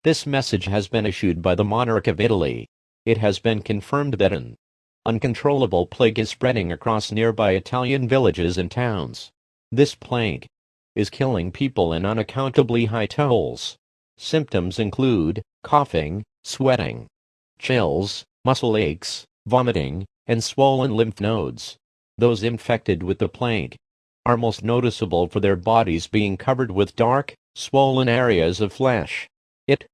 This message has been issued by the monarch of Italy. It has been confirmed that an uncontrollable plague is spreading across nearby Italian villages and towns. This plague is killing people in unaccountably high tolls. Symptoms include coughing, sweating, chills, muscle aches, vomiting, and swollen lymph nodes. Those infected with the plague are most noticeable for their bodies being covered with dark, swollen areas of flesh. It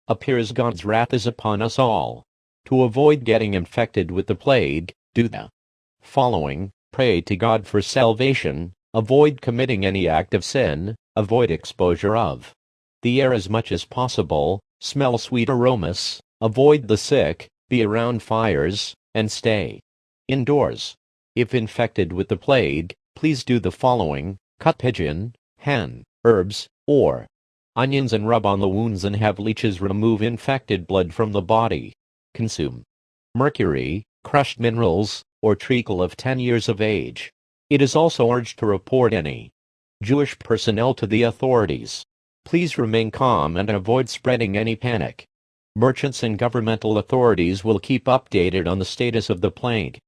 appears God's wrath is upon us all. To avoid getting infected with the plague, do the following: pray to God for salvation, avoid committing any act of sin, avoid exposure of the air as much as possible, smell sweet aromas, avoid the sick, be around fires, and stay indoors. If infected with the plague, please do the following: cut pigeon, hen, herbs, or onions and rub on the wounds and have leeches remove infected blood from the body. Consume mercury, crushed minerals, or treacle of 10 years of age. It is also urged to report any Jewish personnel to the authorities. Please remain calm and avoid spreading any panic. Merchants and governmental authorities will keep updated on the status of the plague.